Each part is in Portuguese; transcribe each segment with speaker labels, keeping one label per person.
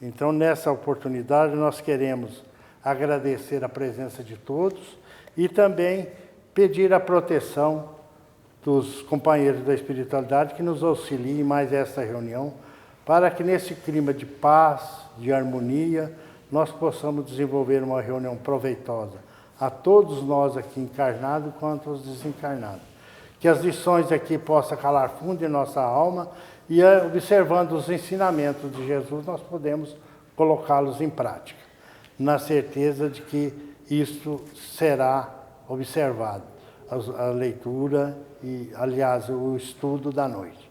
Speaker 1: Então, nessa oportunidade, nós queremos agradecer a presença de todos e também pedir a proteção dos companheiros da espiritualidade que nos auxiliem mais esta reunião, para que nesse clima de paz, de harmonia, nós possamos desenvolver uma reunião proveitosa a todos nós aqui encarnados quanto aos desencarnados. Que as lições aqui possam calar fundo em nossa alma e, observando os ensinamentos de Jesus, nós podemos colocá-los em prática, na certeza de que isto será observado, a leitura e, aliás, o estudo da noite.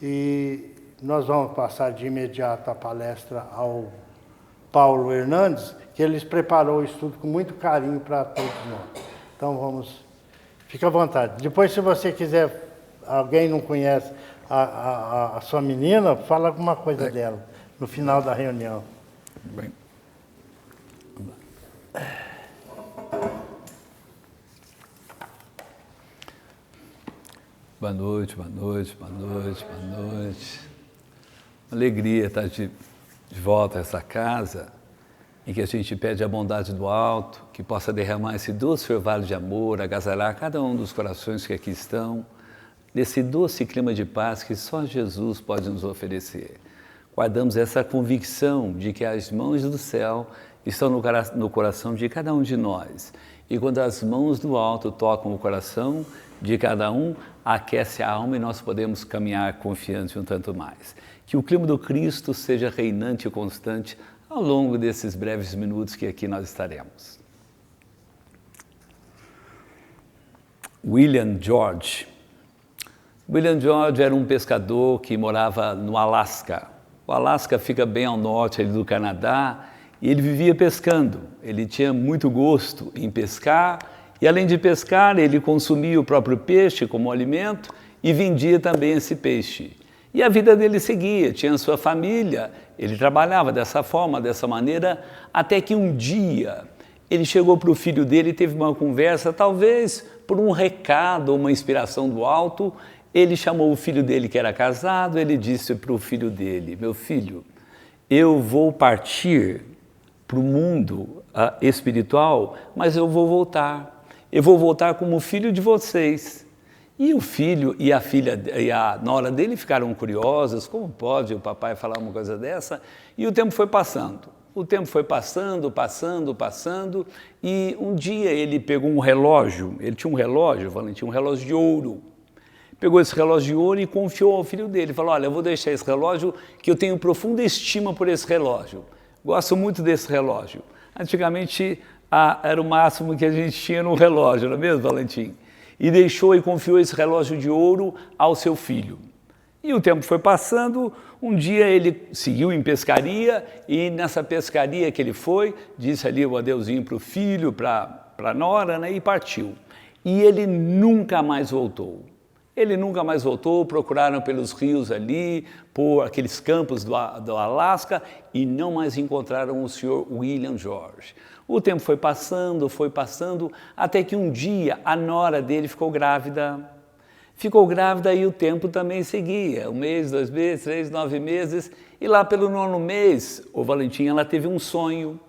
Speaker 1: E nós vamos passar de imediato a palestra ao Paulo Hernandes, que eles preparou o estudo com muito carinho para todos nós. Então vamos, fica à vontade. Depois, se você quiser, alguém não conhece a sua menina, fala alguma coisa dela no final da reunião.
Speaker 2: Bem. Boa noite, boa noite, boa noite, boa noite. Alegria estar de volta a essa casa, em que a gente pede a bondade do alto, que possa derramar esse doce orvalho de amor, agasalhar cada um dos corações que aqui estão, nesse doce clima de paz que só Jesus pode nos oferecer. Guardamos essa convicção de que as mãos do céu estão no coração de cada um de nós. E quando as mãos do alto tocam o coração de cada um, aquece a alma e nós podemos caminhar confiantes um tanto mais. Que o clima do Cristo seja reinante e constante ao longo desses breves minutos que aqui nós estaremos. William George. William George era um pescador que morava no Alasca. O Alasca fica bem ao norte ali do Canadá e ele vivia pescando. Ele tinha muito gosto em pescar e, além de pescar, ele consumia o próprio peixe como alimento e vendia também esse peixe. E a vida dele seguia, tinha sua família, ele trabalhava dessa forma, dessa maneira, até que um dia ele chegou para o filho dele e teve uma conversa, talvez por um recado, uma inspiração do alto. Ele chamou o filho dele, que era casado, ele disse para o filho dele: meu filho, eu vou partir para o mundo espiritual, mas eu vou voltar. Eu vou voltar como filho de vocês. E o filho e a filha e a nora dele ficaram curiosos, como pode o papai falar uma coisa dessa? E o tempo foi passando. O tempo foi passando, e um dia ele pegou um relógio, ele tinha um relógio, Valentim, um relógio de ouro. Pegou esse relógio de ouro e confiou ao filho dele. Falou: olha, eu vou deixar esse relógio, que eu tenho profunda estima por esse relógio. Gosto muito desse relógio. Antigamente era o máximo que a gente tinha no relógio, não é mesmo, Valentim? E deixou e confiou esse relógio de ouro ao seu filho. E o tempo foi passando, um dia ele seguiu em pescaria, e nessa pescaria que ele foi, disse ali o adeuzinho para o filho, para a nora, né, e partiu. E ele nunca mais voltou. Ele nunca mais voltou, procuraram pelos rios ali, por aqueles campos do Alasca, e não mais encontraram o senhor William George. O tempo foi passando, até que um dia a nora dele ficou grávida. Ficou grávida e o tempo também seguia. 1 mês, 2 meses, 3, 9 meses. E lá pelo 9º mês, o Valentim, ela teve um sonho.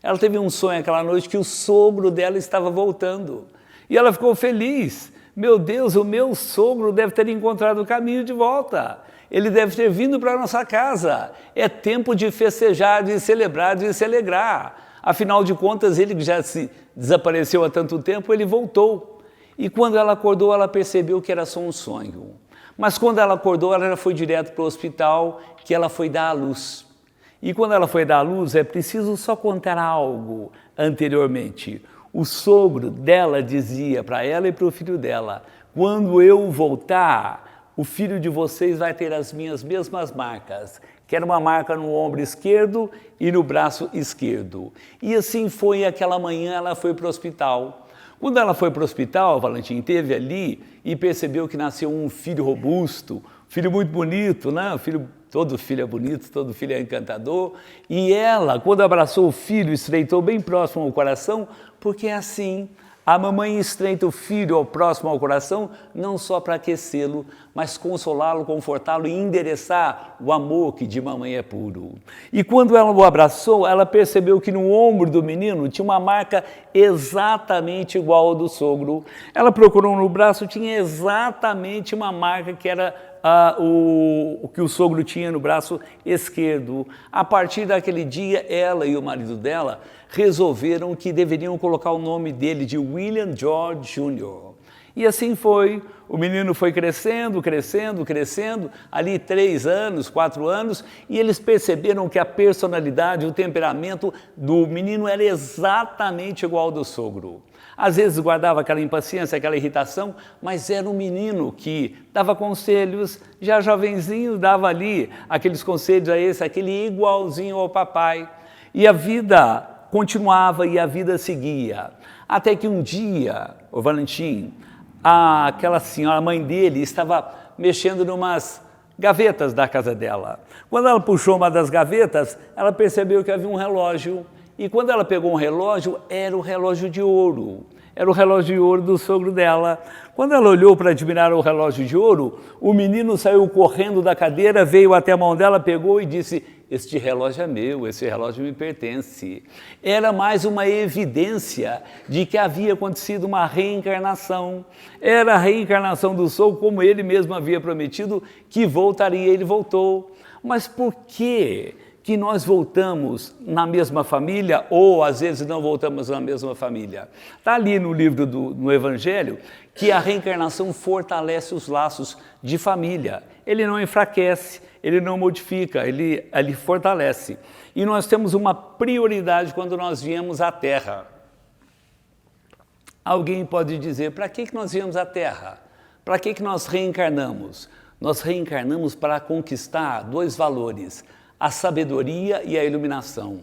Speaker 2: Ela teve um sonho aquela noite que o sogro dela estava voltando. E ela ficou feliz. Meu Deus, o meu sogro deve ter encontrado o caminho de volta. Ele deve ter vindo para a nossa casa. É tempo de festejar, de celebrar, de se alegrar. Afinal de contas, ele que já se desapareceu há tanto tempo, ele voltou. E quando ela acordou, ela percebeu que era só um sonho. Mas quando ela acordou, ela já foi direto para o hospital, que ela foi dar à luz. E quando ela foi dar à luz, é preciso só contar algo anteriormente. O sogro dela dizia para ela e para o filho dela: quando eu voltar, o filho de vocês vai ter as minhas mesmas marcas, que era uma marca no ombro esquerdo e no braço esquerdo. E assim foi, aquela manhã ela foi para o hospital. Quando ela foi para o hospital, Valentim esteve ali e percebeu que nasceu um filho robusto, filho muito bonito, né? Todo filho é bonito, todo filho é encantador. E ela, quando abraçou o filho, estreitou bem próximo ao coração, porque é assim, a mamãe estreita o filho ao próximo ao coração, não só para aquecê-lo, mas consolá-lo, confortá-lo e endereçar o amor que de mamãe é puro. E quando ela o abraçou, ela percebeu que no ombro do menino tinha uma marca exatamente igual ao do sogro. Ela procurou no braço, tinha exatamente uma marca que era o que o sogro tinha no braço esquerdo. A partir daquele dia, ela e o marido dela resolveram que deveriam colocar o nome dele de William George Jr. E assim foi. O menino foi crescendo, crescendo, crescendo, ali 3 anos, 4 anos, e eles perceberam que a personalidade, o temperamento do menino era exatamente igual ao do sogro. Às vezes guardava aquela impaciência, aquela irritação, mas era um menino que dava conselhos, já jovenzinho dava ali aqueles conselhos a esse, aquele igualzinho ao papai. E a vida continuava e a vida seguia. Até que um dia, o Valentim, aquela senhora, a mãe dele, estava mexendo numas gavetas da casa dela. Quando ela puxou uma das gavetas, ela percebeu que havia um relógio. E quando ela pegou um relógio, era o relógio de ouro. Era o relógio de ouro do sogro dela. Quando ela olhou para admirar o relógio de ouro, o menino saiu correndo da cadeira, veio até a mão dela, pegou e disse: "Este relógio é meu, esse relógio me pertence." Era mais uma evidência de que havia acontecido uma reencarnação. Era a reencarnação do sogro, como ele mesmo havia prometido que voltaria, ele voltou. Mas por quê que nós voltamos na mesma família ou às vezes não voltamos na mesma família? Está ali no livro no Evangelho que a reencarnação fortalece os laços de família. Ele não enfraquece, ele não modifica, ele fortalece. E nós temos uma prioridade quando nós viemos à Terra. Alguém pode dizer: para que nós viemos à Terra? Para que nós reencarnamos? Nós reencarnamos para conquistar 2 valores: a sabedoria e a iluminação.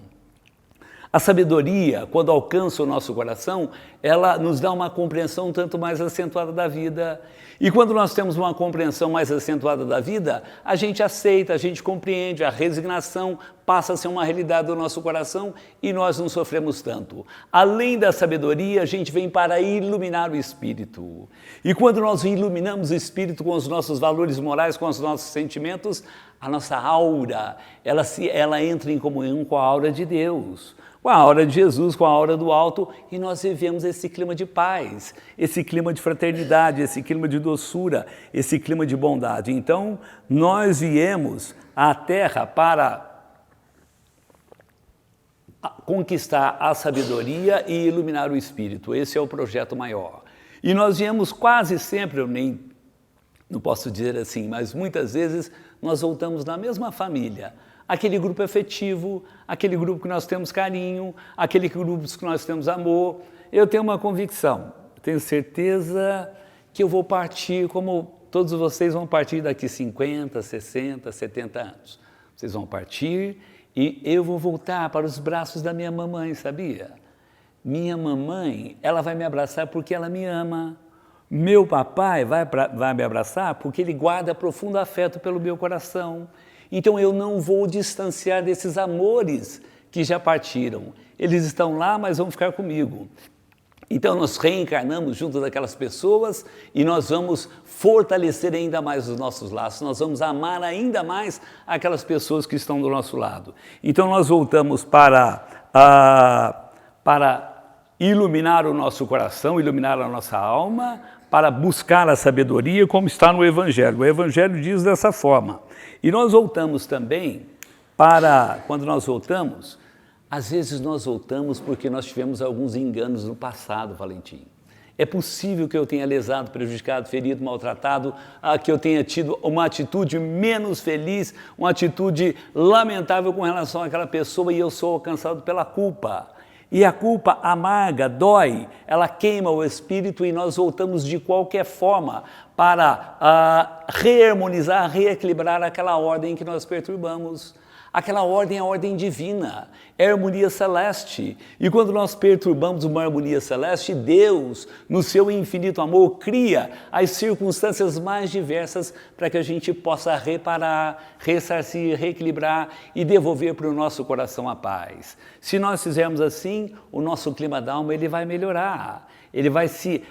Speaker 2: A sabedoria, quando alcança o nosso coração, ela nos dá uma compreensão tanto mais acentuada da vida. E quando nós temos uma compreensão mais acentuada da vida, a gente aceita, a gente compreende, a resignação passa a ser uma realidade do nosso coração e nós não sofremos tanto. Além da sabedoria, a gente vem para iluminar o espírito. E quando nós iluminamos o espírito com os nossos valores morais, com os nossos sentimentos, a nossa aura, ela entra em comunhão com a aura de Deus, com a aura de Jesus, com a aura do alto, e nós vivemos esse clima de paz, esse clima de fraternidade, esse clima de doçura, esse clima de bondade. Então, nós viemos à Terra para conquistar a sabedoria e iluminar o espírito. Esse é o projeto maior. E nós viemos quase sempre, eu não posso dizer assim, mas muitas vezes nós voltamos na mesma família. Aquele grupo afetivo, aquele grupo que nós temos carinho, aquele grupo que nós temos amor. Eu tenho uma convicção, tenho certeza que eu vou partir como todos vocês vão partir daqui 50, 60, 70 anos. Vocês vão partir e eu vou voltar para os braços da minha mamãe, sabia? Minha mamãe, ela vai me abraçar porque ela me ama. Meu papai vai me abraçar porque ele guarda profundo afeto pelo meu coração. Então eu não vou distanciar desses amores que já partiram. Eles estão lá, mas vão ficar comigo. Então nós reencarnamos junto daquelas pessoas e nós vamos fortalecer ainda mais os nossos laços, nós vamos amar ainda mais aquelas pessoas que estão do nosso lado. Então nós voltamos para iluminar o nosso coração, iluminar a nossa alma, para buscar a sabedoria, como está no Evangelho. O Evangelho diz dessa forma. E nós voltamos também quando nós voltamos, às vezes nós voltamos porque nós tivemos alguns enganos no passado, Valentim. É possível que eu tenha lesado, prejudicado, ferido, maltratado, que eu tenha tido uma atitude menos feliz, uma atitude lamentável com relação àquela pessoa e eu sou alcançado pela culpa. E a culpa amarga, dói, ela queima o espírito e nós voltamos de qualquer forma para reharmonizar, reequilibrar aquela ordem que nós perturbamos. Aquela ordem é a ordem divina, é a harmonia celeste. E quando nós perturbamos uma harmonia celeste, Deus, no seu infinito amor, cria as circunstâncias mais diversas para que a gente possa reparar, ressarcir, reequilibrar e devolver para o nosso coração a paz. Se nós fizermos assim, o nosso clima da alma ele vai melhorar. ele vai se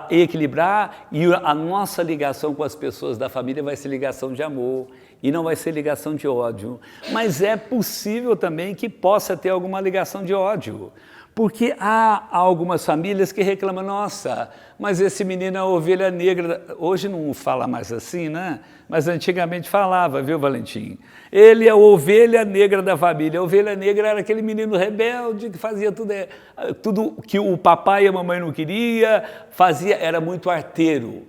Speaker 2: equilibrar e a nossa ligação com as pessoas da família vai ser ligação de amor e não vai ser ligação de ódio. Mas é possível também que possa ter alguma ligação de ódio, porque há algumas famílias que reclamam, nossa, mas esse menino é a ovelha negra. Hoje não fala mais assim, né? Mas antigamente falava, viu, Valentim? Ele é a ovelha negra da família. A ovelha negra era aquele menino rebelde que fazia tudo que o papai e a mamãe não queria, era muito arteiro.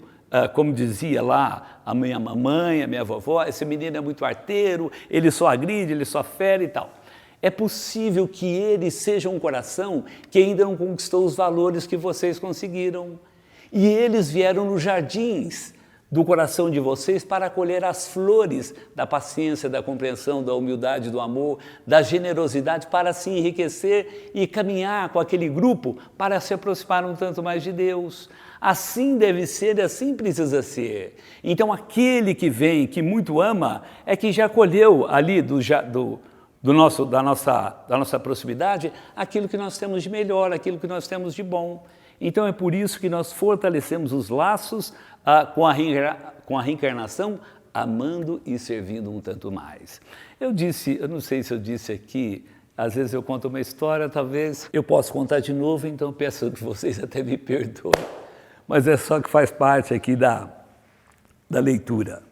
Speaker 2: Como dizia lá a minha mamãe, a minha vovó, esse menino é muito arteiro, ele só agride, ele só fere e tal. É possível que ele seja um coração que ainda não conquistou os valores que vocês conseguiram. E eles vieram nos jardins do coração de vocês para colher as flores da paciência, da compreensão, da humildade, do amor, da generosidade, para se enriquecer e caminhar com aquele grupo para se aproximar um tanto mais de Deus. Assim deve ser e assim precisa ser. Então aquele que vem, que muito ama, é que já colheu ali da nossa proximidade aquilo que nós temos de melhor, aquilo que nós temos de bom. Então é por isso que nós fortalecemos os laços com a reencarnação, amando e servindo um tanto mais. Eu não sei se eu disse aqui, às vezes eu conto uma história, talvez eu possa contar de novo, então peço que vocês até me perdoem, mas é só que faz parte aqui da leitura.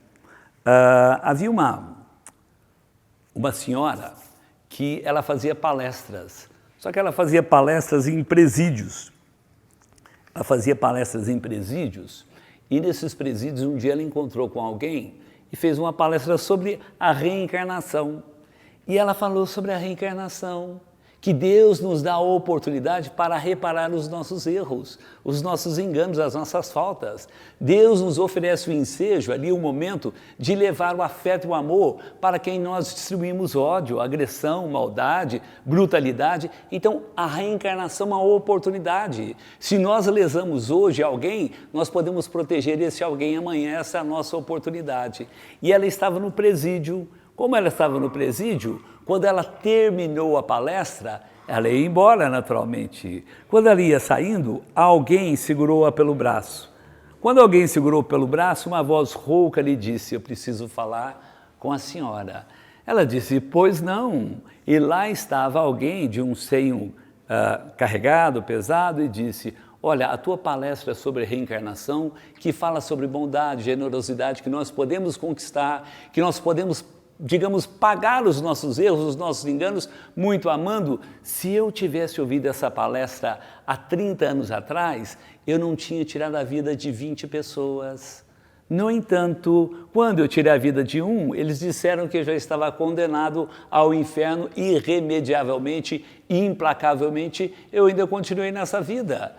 Speaker 2: Havia uma senhora que ela fazia palestras, só que ela fazia palestras em presídios. Ela fazia palestras em presídios e nesses presídios um dia ela encontrou com alguém e fez uma palestra sobre a reencarnação. E ela falou sobre a reencarnação, que Deus nos dá a oportunidade para reparar os nossos erros, os nossos enganos, as nossas faltas. Deus nos oferece o ensejo, ali o momento de levar o afeto e o amor para quem nós distribuímos ódio, agressão, maldade, brutalidade. Então, a reencarnação é uma oportunidade. Se nós lesamos hoje alguém, nós podemos proteger esse alguém amanhã, essa é a nossa oportunidade. E ela estava no presídio. Como ela estava no presídio, quando ela terminou a palestra, ela ia embora naturalmente. Quando ela ia saindo, alguém segurou-a pelo braço. Quando alguém segurou pelo braço, uma voz rouca lhe disse, eu preciso falar com a senhora. Ela disse, pois não. E lá estava alguém de um seio carregado, pesado, e disse, olha, a tua palestra é sobre reencarnação, que fala sobre bondade, generosidade, que nós podemos conquistar, que nós podemos, digamos, pagar os nossos erros, os nossos enganos, muito amando. Se eu tivesse ouvido essa palestra há 30 anos atrás, eu não tinha tirado a vida de 20 pessoas. No entanto, quando eu tirei a vida de um, eles disseram que eu já estava condenado ao inferno irremediavelmente e implacavelmente. Eu ainda continuei nessa vida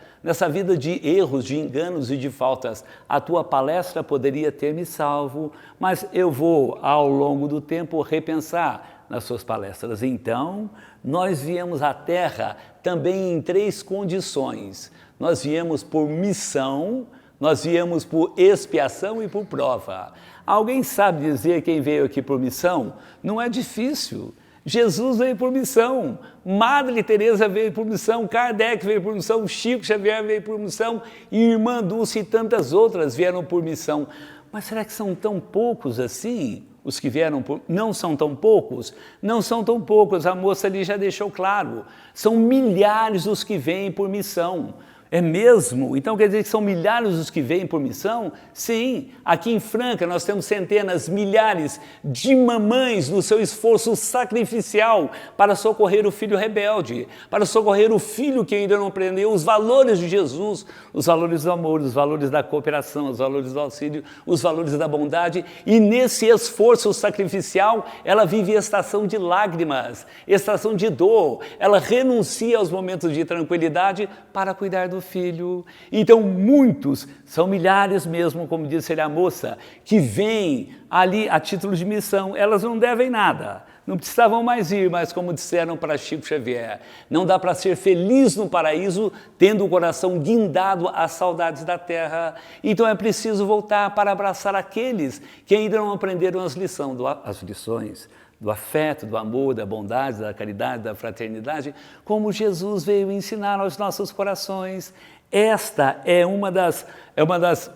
Speaker 2: de erros, de enganos e de faltas. A tua palestra poderia ter me salvo, mas eu vou, ao longo do tempo, repensar nas suas palestras. Então, nós viemos à Terra também em 3 condições. Nós viemos por missão, nós viemos por expiação e por prova. Alguém sabe dizer quem veio aqui por missão? Não é difícil. Jesus veio por missão, Madre Teresa veio por missão, Kardec veio por missão, Chico Xavier veio por missão, e Irmã Dulce e tantas outras vieram por missão. Mas será que são tão poucos assim? Os que vieram por... Não são tão poucos? Não são tão poucos, a moça ali já deixou claro. São milhares os que vêm por missão. É mesmo? Então quer dizer que são milhares os que vêm por missão? Sim, aqui em Franca nós temos centenas, milhares de mamães no seu esforço sacrificial para socorrer o filho rebelde, para socorrer o filho que ainda não aprendeu os valores de Jesus, os valores do amor, os valores da cooperação, os valores do auxílio, os valores da bondade, e nesse esforço sacrificial ela vive estação de lágrimas, estação de dor, ela renuncia aos momentos de tranquilidade para cuidar do filho. Então muitos, são milhares mesmo, como disse ele, a moça, que vêm ali a título de missão. Elas não devem nada, não precisavam mais ir, mas como disseram para Chico Xavier, não dá para ser feliz no paraíso tendo o coração guindado às saudades da terra. Então é preciso voltar para abraçar aqueles que ainda não aprenderam as lições do afeto, do amor, da bondade, da caridade, da fraternidade, como Jesus veio ensinar aos nossos corações. Esta é uma das,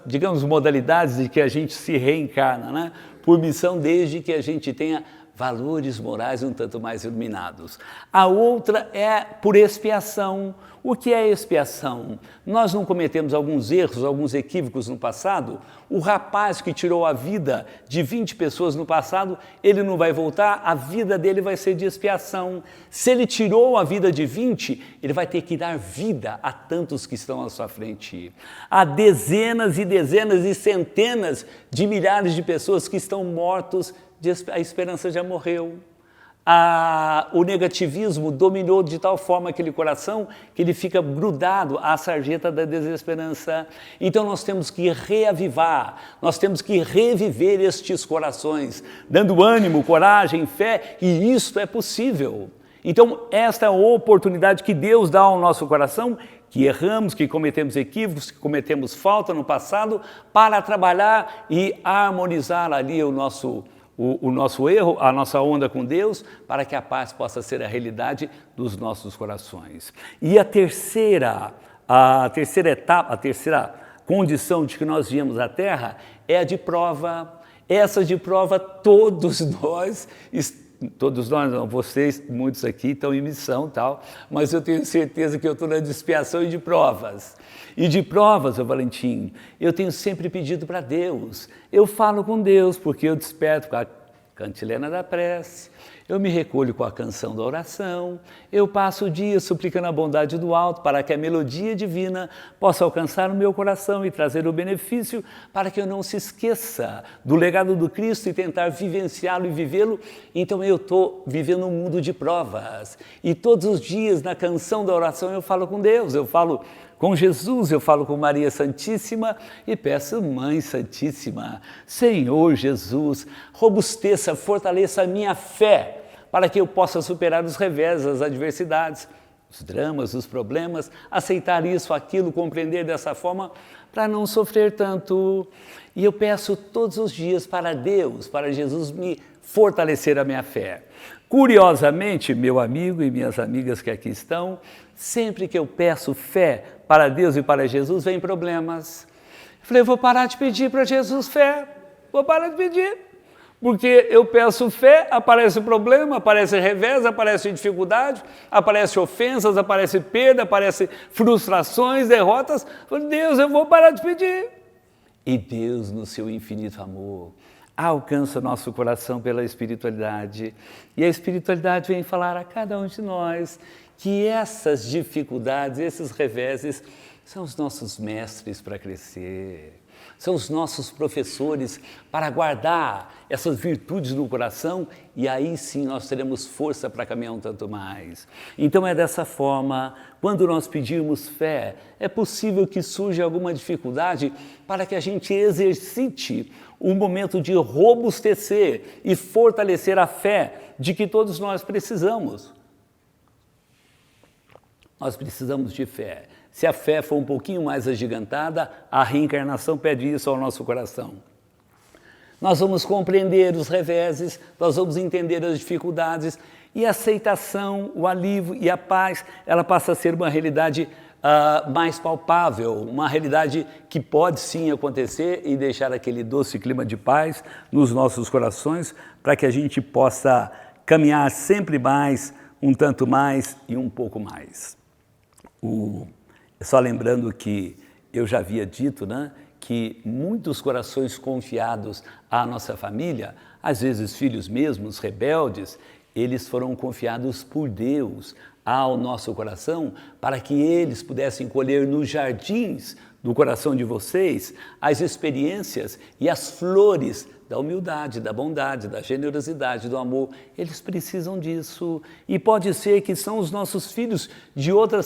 Speaker 2: digamos, modalidades de que a gente se reencarna, né? Por missão, desde que a gente tenha valores morais um tanto mais iluminados. A outra é por expiação. O que é expiação? Nós não cometemos alguns erros, alguns equívocos no passado? O rapaz que tirou a vida de 20 pessoas no passado, ele não vai voltar, a vida dele vai ser de expiação. Se ele tirou a vida de 20, ele vai ter que dar vida a tantos que estão à sua frente. Há dezenas e dezenas e centenas de milhares de pessoas que estão mortos, a esperança já morreu. O negativismo dominou de tal forma aquele coração que ele fica grudado à sarjeta da desesperança. Então nós temos que reavivar, nós temos que reviver estes corações, dando ânimo, coragem, fé, e isto é possível. Então esta é a oportunidade que Deus dá ao nosso coração, que erramos, que cometemos equívocos, que cometemos falta no passado, para trabalhar e harmonizar ali o nosso erro, a nossa onda com Deus, para que a paz possa ser a realidade dos nossos corações. E a terceira etapa, a terceira condição de que nós viemos à Terra é a de prova. Essa de prova todos nós não, vocês, muitos aqui estão em missão, tal, mas eu tenho certeza que eu estou na de expiação e de provas. E de provas, Valentim, eu tenho sempre pedido para Deus. Eu falo com Deus, porque eu desperto com a cantilena da prece, eu me recolho com a canção da oração, eu passo o dia suplicando a bondade do alto para que a melodia divina possa alcançar o meu coração e trazer o benefício para que eu não se esqueça do legado do Cristo e tentar vivenciá-lo e vivê-lo. Então eu estou vivendo um mundo de provas. E todos os dias na canção da oração eu falo com Deus, eu falo com Jesus, eu falo com Maria Santíssima e peço, Mãe Santíssima, Senhor Jesus, robusteça, fortaleça a minha fé para que eu possa superar os revés, as adversidades, os dramas, os problemas, aceitar isso, aquilo, compreender dessa forma para não sofrer tanto. E eu peço todos os dias para Deus, para Jesus me fortalecer a minha fé. Curiosamente, meu amigo e minhas amigas que aqui estão, sempre que eu peço fé para Deus e para Jesus, vem problemas. Eu falei, vou parar de pedir para Jesus fé, vou parar de pedir. Porque eu peço fé, aparece problema, aparece revés, aparece dificuldade, aparece ofensas, aparece perda, aparece frustrações, derrotas. Eu falei, Deus, eu vou parar de pedir. E Deus, no seu infinito amor, alcança o nosso coração pela espiritualidade. E a espiritualidade vem falar a cada um de nós que essas dificuldades, esses reveses, são os nossos mestres para crescer, são os nossos professores para guardar essas virtudes no coração, e aí sim nós teremos força para caminhar um tanto mais. Então é dessa forma, quando nós pedirmos fé, é possível que surja alguma dificuldade para que a gente exercite um momento de robustecer e fortalecer a fé de que todos nós precisamos. Nós precisamos de fé. Se a fé for um pouquinho mais agigantada, a reencarnação pede isso ao nosso coração. Nós vamos compreender os reveses, nós vamos entender as dificuldades, e a aceitação, o alívio e a paz, ela passa a ser uma realidade mais palpável, uma realidade que pode sim acontecer e deixar aquele doce clima de paz nos nossos corações, para que a gente possa caminhar sempre mais, um tanto mais e um pouco mais. Só lembrando que eu já havia dito, né, que muitos corações confiados à nossa família, às vezes filhos mesmos, rebeldes, eles foram confiados por Deus ao nosso coração para que eles pudessem colher nos jardins do coração de vocês as experiências e as flores da humildade, da bondade, da generosidade, do amor. Eles precisam disso. E pode ser que são os nossos filhos de outra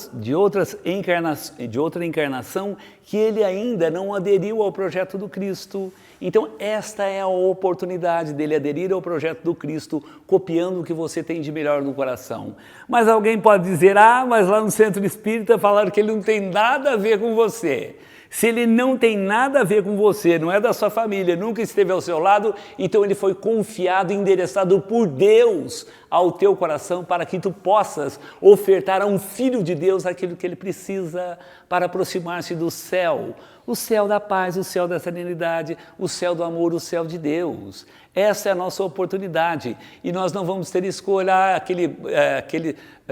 Speaker 2: encarnação que ele ainda não aderiu ao projeto do Cristo. Então esta é a oportunidade dele aderir ao projeto do Cristo, copiando o que você tem de melhor no coração. Mas alguém pode dizer, mas lá no Centro Espírita falaram que ele não tem nada a ver com você. Se ele não tem nada a ver com você, não é da sua família, nunca esteve ao seu lado, então ele foi confiado e endereçado por Deus ao teu coração para que tu possas ofertar a um filho de Deus aquilo que ele precisa para aproximar-se do céu. O céu da paz, o céu da serenidade, o céu do amor, o céu de Deus. Essa é a nossa oportunidade e nós não vamos ter escolha, aquele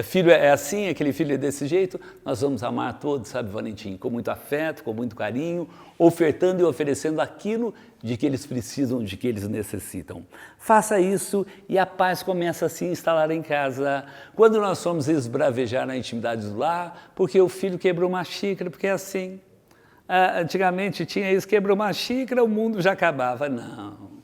Speaker 2: filho é assim, aquele filho é desse jeito. Nós vamos amar todos, sabe, Valentim, com muito afeto, com muito carinho, ofertando e oferecendo aquilo de que eles precisam, de que eles necessitam. Faça isso e a paz começa a se instalar em casa. Quando nós formos esbravejar na intimidade do lar, porque o filho quebrou uma xícara, porque é assim. Antigamente tinha isso, quebrou uma xícara, o mundo já acabava. Não.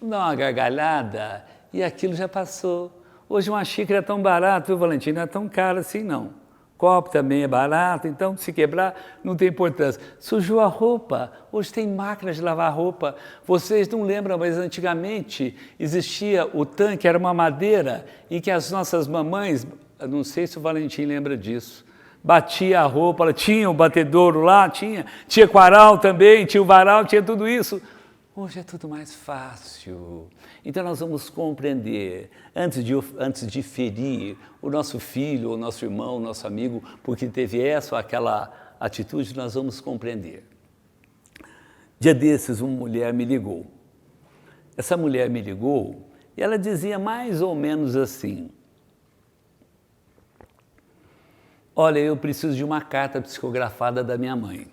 Speaker 2: Dá uma gargalhada e aquilo já passou. Hoje uma xícara é tão barata, viu, Valentim? Não é tão cara assim, não. Copo também é barato, então se quebrar não tem importância. Sujou a roupa, hoje tem máquina de lavar roupa. Vocês não lembram, mas antigamente existia o tanque, era uma madeira, e que as nossas mamães, não sei se o Valentim lembra disso, batia a roupa, ela tinha o batedouro lá, tinha coaral também, tinha o varal, tinha tudo isso. Hoje é tudo mais fácil. Então nós vamos compreender, antes de ferir o nosso filho, o nosso irmão, o nosso amigo, porque teve essa ou aquela atitude, nós vamos compreender. Dia desses, uma mulher me ligou. Essa mulher me ligou e ela dizia mais ou menos assim: olha, eu preciso de uma carta psicografada da minha mãe.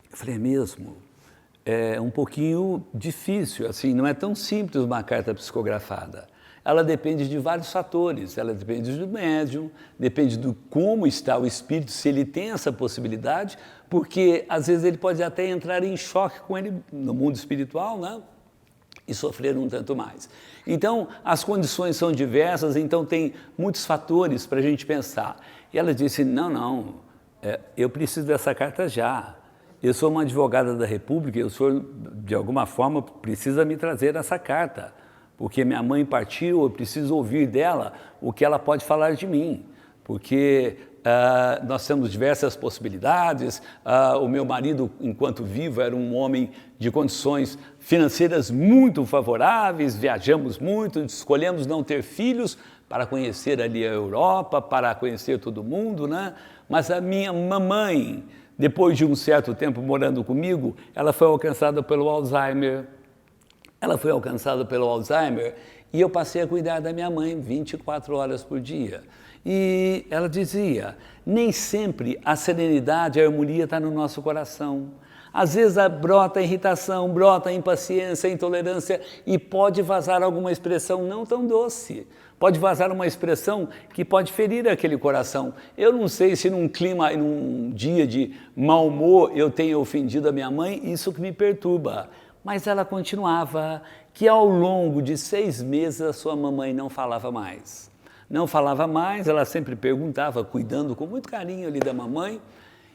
Speaker 2: Eu falei, é mesmo? É um pouquinho difícil, assim, não é tão simples uma carta psicografada. Ela depende de vários fatores, ela depende do médium, depende do como está o espírito, se ele tem essa possibilidade, porque às vezes ele pode até entrar em choque com ele no mundo espiritual, né? E sofrer um tanto mais. Então, as condições são diversas, então tem muitos fatores para a gente pensar. E ela disse, não, eu preciso dessa carta já. Eu sou uma advogada da República e o senhor, de alguma forma, precisa me trazer essa carta, porque minha mãe partiu, eu preciso ouvir dela o que ela pode falar de mim, porque nós temos diversas possibilidades. O meu marido, enquanto vivo, era um homem de condições financeiras muito favoráveis, viajamos muito, escolhemos não ter filhos para conhecer ali a Europa, para conhecer todo mundo, né? Mas a minha mamãe, depois de um certo tempo morando comigo, ela foi alcançada pelo Alzheimer. Ela foi alcançada pelo Alzheimer e eu passei a cuidar da minha mãe 24 horas por dia. E ela dizia, nem sempre a serenidade, a harmonia está no nosso coração. Às vezes brota a irritação, brota a impaciência, a intolerância e pode vazar alguma expressão não tão doce. Pode vazar uma expressão que pode ferir aquele coração. Eu não sei se num dia de mau humor eu tenha ofendido a minha mãe, isso que me perturba. Mas ela continuava que ao longo de 6 meses a sua mamãe não falava mais. Não falava mais, ela sempre perguntava, cuidando com muito carinho ali da mamãe.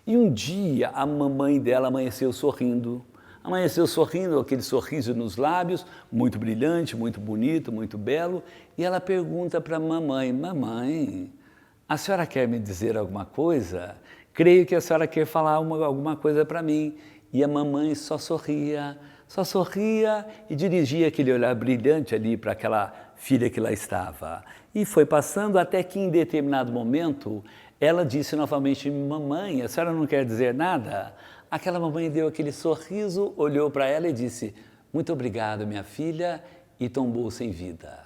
Speaker 2: E um dia a mamãe dela amanheceu sorrindo. Amanheceu sorrindo, aquele sorriso nos lábios, muito brilhante, muito bonito, muito belo. E ela pergunta para a mamãe, mamãe, a senhora quer me dizer alguma coisa? Creio que a senhora quer falar alguma coisa para mim. E a mamãe só sorria e dirigia aquele olhar brilhante ali para aquela filha que lá estava. E foi passando até que em determinado momento ela disse novamente, mamãe, a senhora não quer dizer nada? Aquela mamãe deu aquele sorriso, olhou para ela e disse, muito obrigado, minha filha, e tombou sem vida.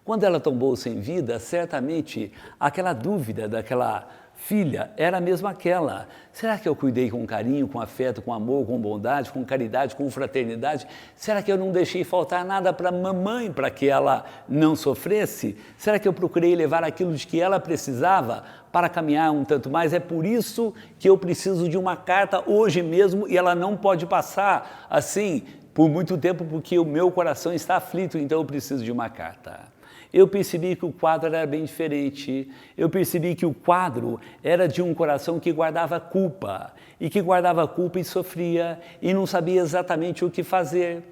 Speaker 2: Quando ela tombou sem vida, certamente aquela dúvida daquela filha era mesmo aquela. Será que eu cuidei com carinho, com afeto, com amor, com bondade, com caridade, com fraternidade? Será que eu não deixei faltar nada para a mamãe para que ela não sofresse? Será que eu procurei levar aquilo de que ela precisava para caminhar um tanto mais? É por isso que eu preciso de uma carta hoje mesmo e ela não pode passar assim por muito tempo porque o meu coração está aflito, então eu preciso de uma carta. Eu percebi que o quadro era bem diferente. Eu percebi que o quadro era de um coração que guardava culpa, e sofria, e não sabia exatamente o que fazer.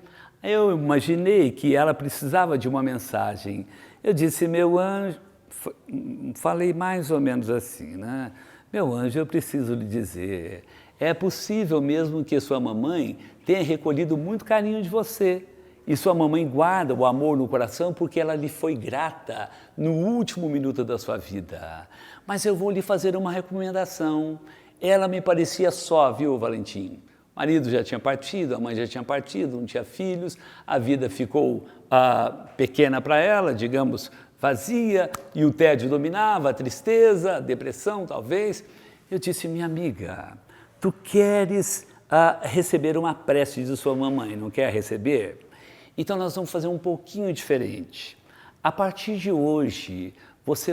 Speaker 2: Eu imaginei que ela precisava de uma mensagem. Eu disse, meu anjo, falei mais ou menos assim, né? Meu anjo, eu preciso lhe dizer, É possível mesmo que sua mamãe tenha recolhido muito carinho de você. E sua mamãe guarda o amor no coração porque ela lhe foi grata no último minuto da sua vida. Mas eu vou lhe fazer uma recomendação. Ela me parecia só, viu, Valentim? O marido já tinha partido, a mãe já tinha partido, não tinha filhos, a vida ficou pequena para ela, digamos, vazia, e o tédio dominava, a tristeza, a depressão, talvez. Eu disse, minha amiga, tu queres receber uma prece de sua mamãe, não quer receber? Então nós vamos fazer um pouquinho diferente. A partir de hoje,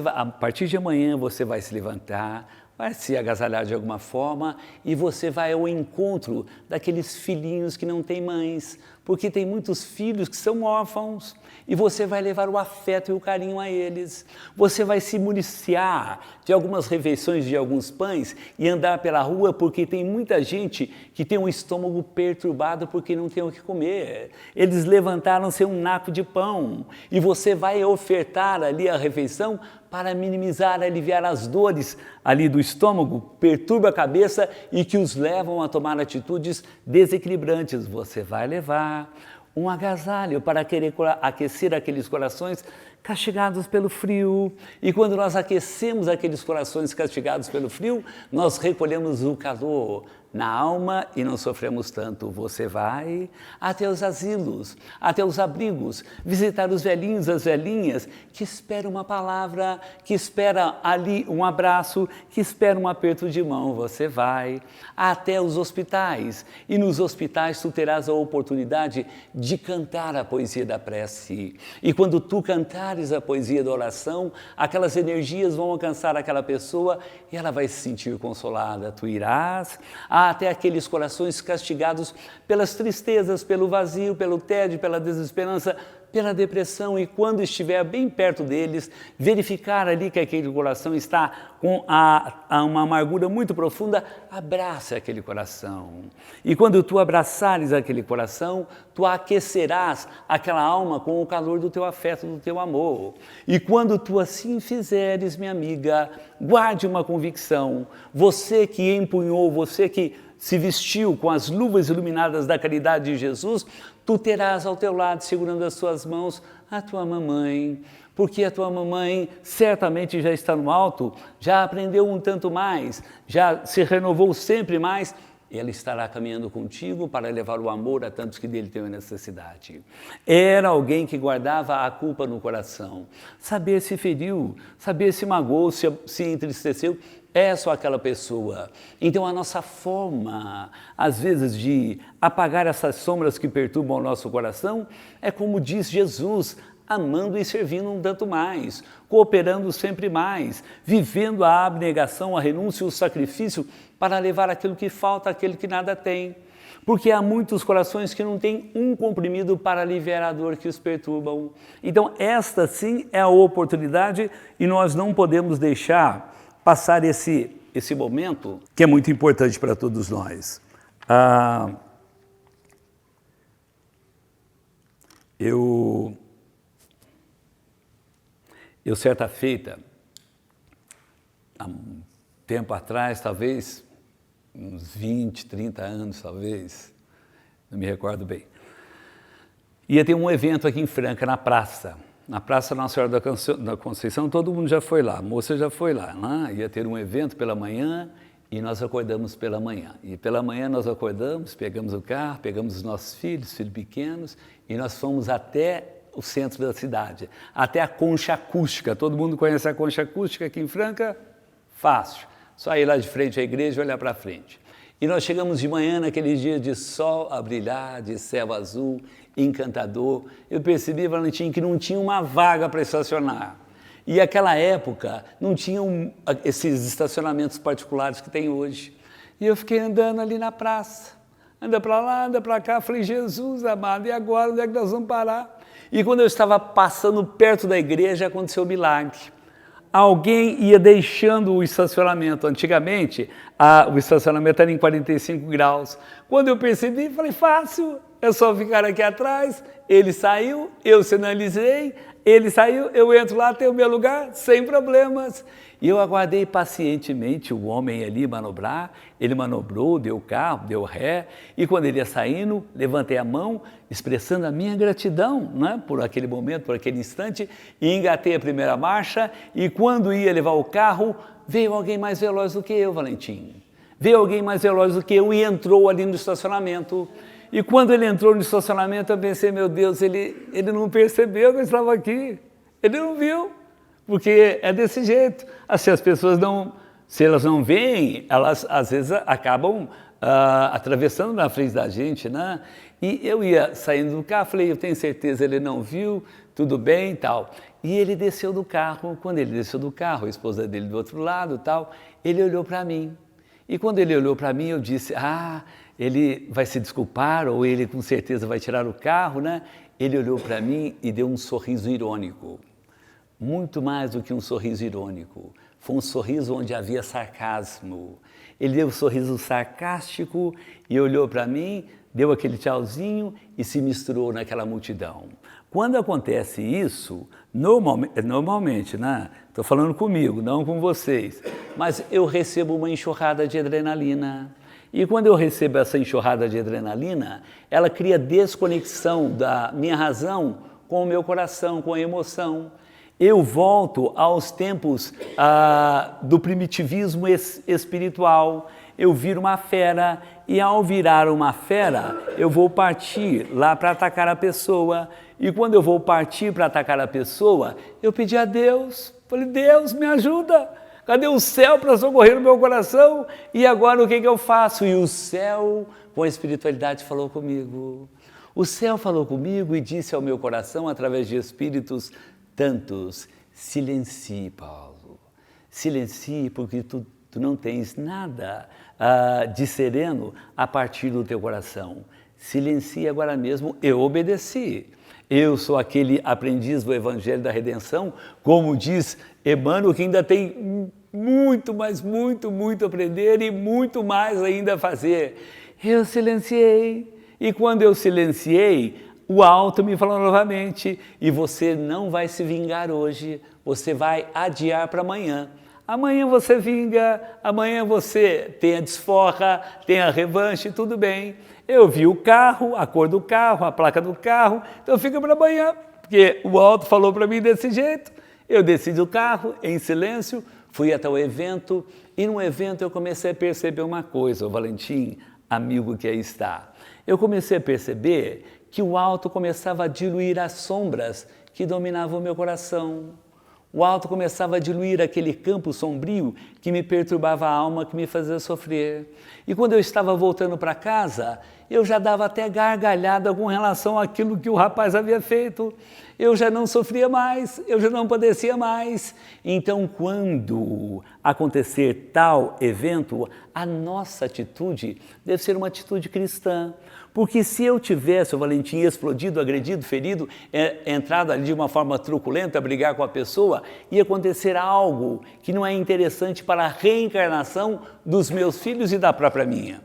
Speaker 2: a partir de amanhã você vai se levantar, vai se agasalhar de alguma forma e você vai ao encontro daqueles filhinhos que não têm mães, porque tem muitos filhos que são órfãos e você vai levar o afeto e o carinho a eles. Você vai se municiar de algumas refeições, de alguns pães e andar pela rua porque tem muita gente que tem um estômago perturbado porque não tem o que comer. Eles levantaram-se um naco de pão e você vai ofertar ali a refeição para minimizar, aliviar as dores ali do estômago, perturba a cabeça e que os levam a tomar atitudes desequilibrantes. Você vai levar um agasalho para querer aquecer aqueles corações castigados pelo frio. E quando nós aquecemos aqueles corações castigados pelo frio, nós recolhemos o calor na alma e não sofremos tanto. Você vai até os asilos, até os abrigos, visitar os velhinhos, as velhinhas, que esperam uma palavra, que esperam ali um abraço, que esperam um aperto de mão. Você vai até os hospitais e nos hospitais tu terás a oportunidade de cantar a poesia da prece. E quando tu cantares a poesia da oração, aquelas energias vão alcançar aquela pessoa e ela vai se sentir consolada. Tu irás até aqueles corações castigados pelas tristezas, pelo vazio, pelo tédio, pela desesperança, pela depressão, e quando estiver bem perto deles, verificar ali que aquele coração está com uma amargura muito profunda, abraça aquele coração. E quando tu abraçares aquele coração, tu aquecerás aquela alma com o calor do teu afeto, do teu amor. E quando tu assim fizeres, minha amiga, guarde uma convicção, você que empunhou, você que se vestiu com as luvas iluminadas da caridade de Jesus, tu terás ao teu lado, segurando as suas mãos, a tua mamãe, porque a tua mamãe certamente já está no alto, já aprendeu um tanto mais, já se renovou sempre mais, e ela estará caminhando contigo para levar o amor a tantos que dele têm necessidade. Era alguém que guardava a culpa no coração, saber se feriu, saber se magoou, se entristeceu, é só aquela pessoa. Então a nossa forma, às vezes, de apagar essas sombras que perturbam o nosso coração, é como diz Jesus, amando e servindo um tanto mais, cooperando sempre mais, vivendo a abnegação, a renúncia e o sacrifício para levar aquilo que falta, aquele que nada tem. Porque há muitos corações que não têm um comprimido para aliviar a dor que os perturbam. Então esta sim é a oportunidade e nós não podemos deixar passar esse momento que é muito importante para todos nós. Eu certa feita, há um tempo atrás, talvez uns 20, 30 anos, talvez, não me recordo bem, ia ter um evento aqui em Franca, na Praça Nossa Senhora da Conceição, todo mundo já foi lá, a moça já foi lá, né? Ia ter um evento pela manhã e nós acordamos pela manhã. E pela manhã nós acordamos, pegamos o carro, pegamos os nossos filhos pequenos, e nós fomos até o centro da cidade, até a Concha Acústica. Todo mundo conhece a Concha Acústica aqui em Franca? Fácil, só ir lá de frente à igreja e olhar para frente. E nós chegamos de manhã, naquele dia de sol a brilhar, de céu azul, encantador. Eu percebi, Valentim, que não tinha uma vaga para estacionar. E naquela época não tinham esses estacionamentos particulares que tem hoje. E eu fiquei andando ali na praça, anda para lá, anda para cá. Falei, Jesus amado, e agora onde é que nós vamos parar? E quando eu estava passando perto da igreja, aconteceu um milagre. Alguém ia deixando o estacionamento. Antigamente, o estacionamento era em 45 graus. Quando eu percebi, falei, fácil, é só ficar aqui atrás. Ele saiu, eu sinalizei, ele saiu, eu entro lá, tenho o meu lugar, sem problemas. E eu aguardei pacientemente o homem ali manobrar, ele manobrou, deu o carro, deu ré, e quando ele ia saindo, levantei a mão, expressando a minha gratidão, né, por aquele momento, por aquele instante, e engatei a primeira marcha, e quando ia levar o carro, veio alguém mais veloz do que eu, Valentim. Veio alguém mais veloz do que eu e entrou ali no estacionamento. E quando ele entrou no estacionamento, eu pensei, meu Deus, ele não percebeu que eu estava aqui, ele não viu. Porque é desse jeito. Assim, as pessoas não, se elas não veem, elas às vezes acabam atravessando na frente da gente, né? E eu ia saindo do carro, falei, eu tenho certeza, ele não viu, tudo bem e tal. E ele desceu do carro, quando ele desceu do carro, a esposa dele do outro lado e tal, ele olhou para mim. E quando ele olhou para mim, eu disse, ele vai se desculpar, ou ele com certeza vai tirar o carro, né? Ele olhou para mim e deu um sorriso irônico. Muito mais do que um sorriso irônico, foi um sorriso onde havia sarcasmo. Ele deu um sorriso sarcástico e olhou para mim, deu aquele tchauzinho e se misturou naquela multidão. Quando acontece isso, normalmente, né? Estou falando comigo, não com vocês, mas eu recebo uma enxurrada de adrenalina. E quando eu recebo essa enxurrada de adrenalina, ela cria desconexão da minha razão com o meu coração, com a emoção. Eu volto aos tempos do primitivismo espiritual. Eu viro uma fera e ao virar uma fera, eu vou partir lá para atacar a pessoa. E quando eu vou partir para atacar a pessoa, eu pedi a Deus, falei, Deus, me ajuda. Cadê o céu para socorrer o meu coração? E agora o que eu faço? E o céu, com a espiritualidade, falou comigo. O céu falou comigo e disse ao meu coração, através de espíritos tantos, silencie, Paulo, silencie, porque tu não tens nada de sereno a partir do teu coração. Silencie agora mesmo, eu obedeci. Eu sou aquele aprendiz do Evangelho da Redenção, como diz Emmanuel, que ainda tem muito, mas muito a aprender e muito mais ainda a fazer. Eu silenciei, e quando eu silenciei, o alto me falou novamente, e você não vai se vingar hoje, você vai adiar para amanhã. Amanhã você vinga, amanhã você tem a desforra, tem a revanche, tudo bem. Eu vi o carro, a cor do carro, a placa do carro, então fica para amanhã, porque o alto falou para mim desse jeito. Eu desci do carro, em silêncio, fui até o evento, e no evento eu comecei a perceber uma coisa, o Valentim, amigo que aí está. Eu comecei a perceber que o alto começava a diluir as sombras que dominavam o meu coração. O alto começava a diluir aquele campo sombrio que me perturbava a alma, que me fazia sofrer. E quando eu estava voltando para casa, eu já dava até gargalhada com relação àquilo que o rapaz havia feito. Eu já não sofria mais, eu já não padecia mais. Então, quando acontecer tal evento, a nossa atitude deve ser uma atitude cristã. Porque se eu tivesse, o Valentim, explodido, agredido, ferido, entrado ali de uma forma truculenta a brigar com a pessoa, ia acontecer algo que não é interessante para a reencarnação dos meus filhos e da própria minha,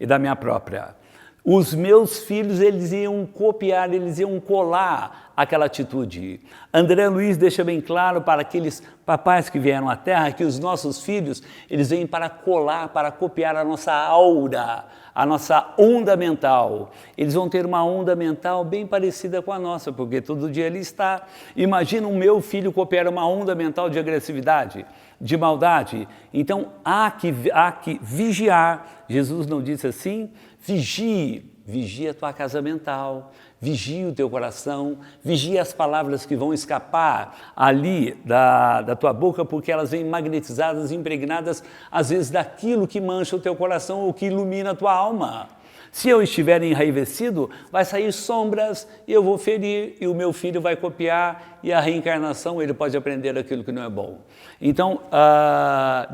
Speaker 2: e da minha própria. Os meus filhos, eles iam copiar, eles iam colar aquela atitude. André Luiz deixa bem claro para aqueles papais que vieram à Terra que os nossos filhos, eles vêm para colar, para copiar a nossa aura, a nossa onda mental. Eles vão ter uma onda mental bem parecida com a nossa, porque todo dia ele está. Imagina o meu filho copiar uma onda mental de agressividade, de maldade. Então, há que vigiar. Jesus não disse assim? Vigie a tua casa mental, vigie o teu coração, vigie as palavras que vão escapar ali da tua boca, porque elas vêm magnetizadas, impregnadas, às vezes, daquilo que mancha o teu coração ou que ilumina a tua alma. Se eu estiver enraivecido, vai sair sombras e eu vou ferir, e o meu filho vai copiar, e a reencarnação, ele pode aprender aquilo que não é bom. Então,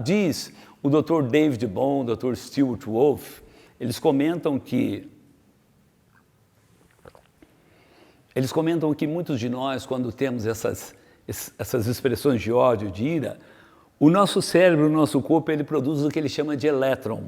Speaker 2: diz o Dr. David Bohm, o Dr. Stuart Wolff, eles comentam que muitos de nós, quando temos essas expressões de ódio, de ira, o nosso cérebro, o nosso corpo, ele produz o que ele chama de elétron.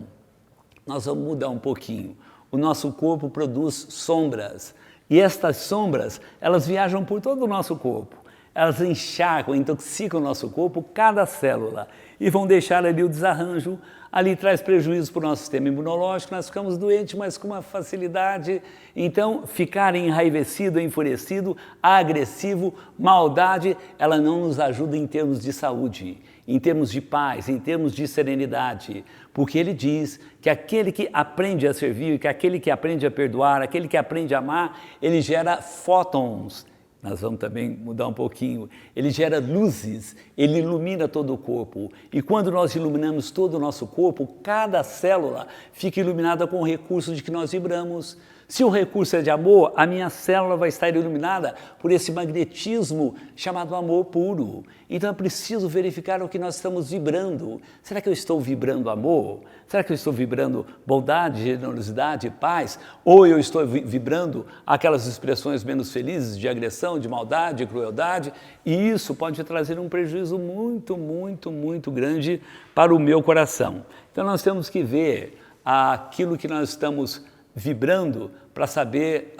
Speaker 2: Nós vamos mudar um pouquinho. o nosso corpo produz sombras. E estas sombras, elas viajam por todo o nosso corpo. Elas encharcam, intoxicam o nosso corpo, cada célula, e vão deixar ali o desarranjo. Ali traz prejuízo para o nosso sistema imunológico, nós ficamos doentes, mas com uma facilidade. Então, ficar enraivecido, enfurecido, agressivo, maldade, ela não nos ajuda em termos de saúde, em termos de paz, em termos de serenidade. Porque ele diz que aquele que aprende a servir, que aquele que aprende a perdoar, aquele que aprende a amar, ele gera fótons. Nós vamos também mudar um pouquinho. Ele gera luzes, ele ilumina todo o corpo. E quando nós iluminamos todo o nosso corpo, cada célula fica iluminada com o recurso de que nós vibramos. Se o recurso é de amor, a minha célula vai estar iluminada por esse magnetismo chamado amor puro. Então é preciso verificar o que nós estamos vibrando. Será que eu estou vibrando amor? Será que eu estou vibrando bondade, generosidade, paz? Ou eu estou vibrando aquelas expressões menos felizes de agressão, de maldade, de crueldade? E isso pode trazer um prejuízo muito, muito, muito grande para o meu coração. Então nós temos que ver aquilo que nós estamos vibrando para saber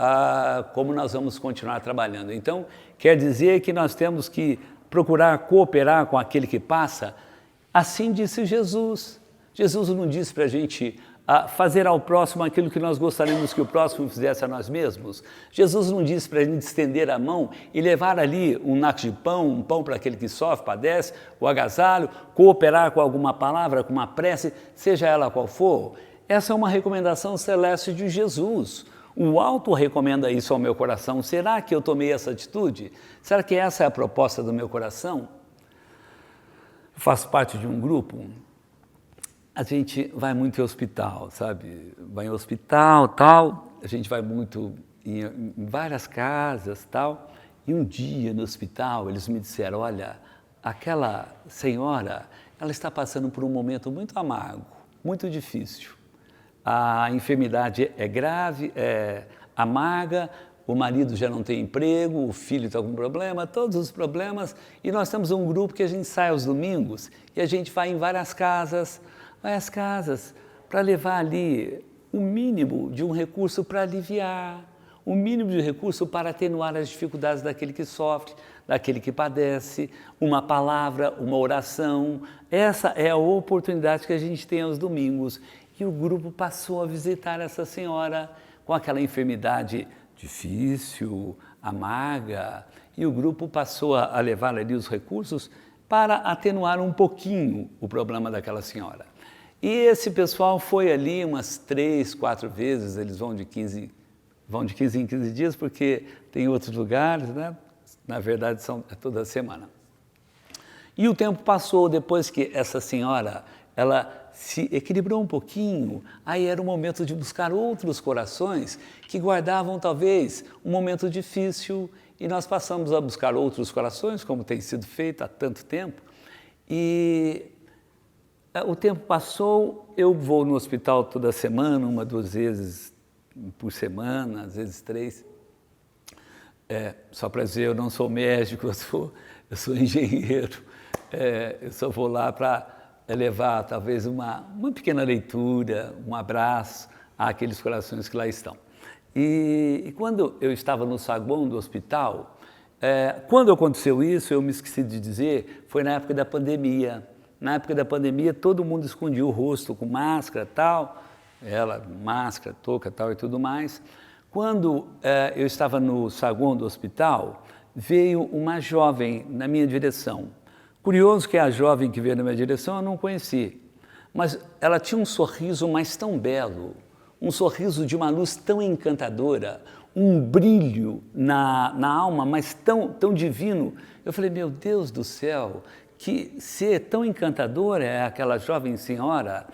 Speaker 2: como nós vamos continuar trabalhando. Então, quer dizer que nós temos que procurar cooperar com aquele que passa. Assim disse Jesus. Jesus não disse para a gente fazer ao próximo aquilo que nós gostaríamos que o próximo fizesse a nós mesmos. Jesus não disse para a gente estender a mão e levar ali um naco de pão, um pão para aquele que sofre, padece, o agasalho, cooperar com alguma palavra, com uma prece, seja ela qual for. Essa é uma recomendação celeste de Jesus. O alto recomenda isso ao meu coração. Será que eu tomei essa atitude? Será que essa é a proposta do meu coração? Eu faço parte de um grupo. A gente vai muito em hospital, sabe? Vai em hospital, tal. A gente vai muito em várias casas, tal. E um dia no hospital eles me disseram, olha, aquela senhora, ela está passando por um momento muito amargo, muito difícil. A enfermidade é grave, é amarga, o marido já não tem emprego, o filho está com problema, todos os problemas. E nós temos um grupo que a gente sai aos domingos e a gente vai em várias casas para levar ali o mínimo de um recurso para aliviar, o mínimo de recurso para atenuar as dificuldades daquele que sofre, daquele que padece, uma palavra, uma oração. Essa é a oportunidade que a gente tem aos domingos. E o grupo passou a visitar essa senhora com aquela enfermidade difícil, amarga, e o grupo passou a levar ali os recursos para atenuar um pouquinho o problema daquela senhora. E esse pessoal foi ali umas 3, 4 vezes, eles vão de 15 em 15 dias, porque tem outros lugares, né? Na verdade é toda semana. E o tempo passou, depois que essa senhora, ela se equilibrou um pouquinho, aí era o momento de buscar outros corações que guardavam talvez um momento difícil, e nós passamos a buscar outros corações, como tem sido feito há tanto tempo, e o tempo passou, eu vou no hospital toda semana, 1, 2 vezes por semana, às vezes 3, só para dizer, eu não sou médico, eu sou engenheiro, eu só vou lá para levar talvez uma pequena leitura, um abraço àqueles corações que lá estão. E quando eu estava no saguão do hospital, quando aconteceu isso, eu me esqueci de dizer, foi na época da pandemia. Na época da pandemia, todo mundo escondia o rosto com máscara e tal, máscara, touca tal e tudo mais. Quando eu estava no saguão do hospital, veio uma jovem na minha direção. Curioso que a jovem que veio na minha direção eu não conheci, mas ela tinha um sorriso mais tão belo, um sorriso de uma luz tão encantadora, um brilho na alma, mas tão divino. Eu falei, meu Deus do céu, que ser tão encantadora é aquela jovem senhora.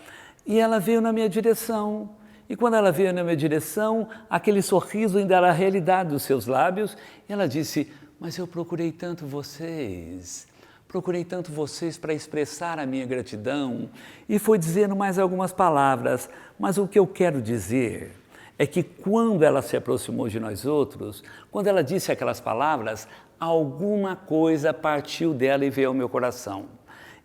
Speaker 2: E ela veio na minha direção. E quando ela veio na minha direção, aquele sorriso ainda era a realidade dos seus lábios. E ela disse, mas eu procurei tanto vocês para expressar a minha gratidão. E foi dizendo mais algumas palavras. Mas o que eu quero dizer é que quando ela se aproximou de nós outros, quando ela disse aquelas palavras, alguma coisa partiu dela e veio ao meu coração.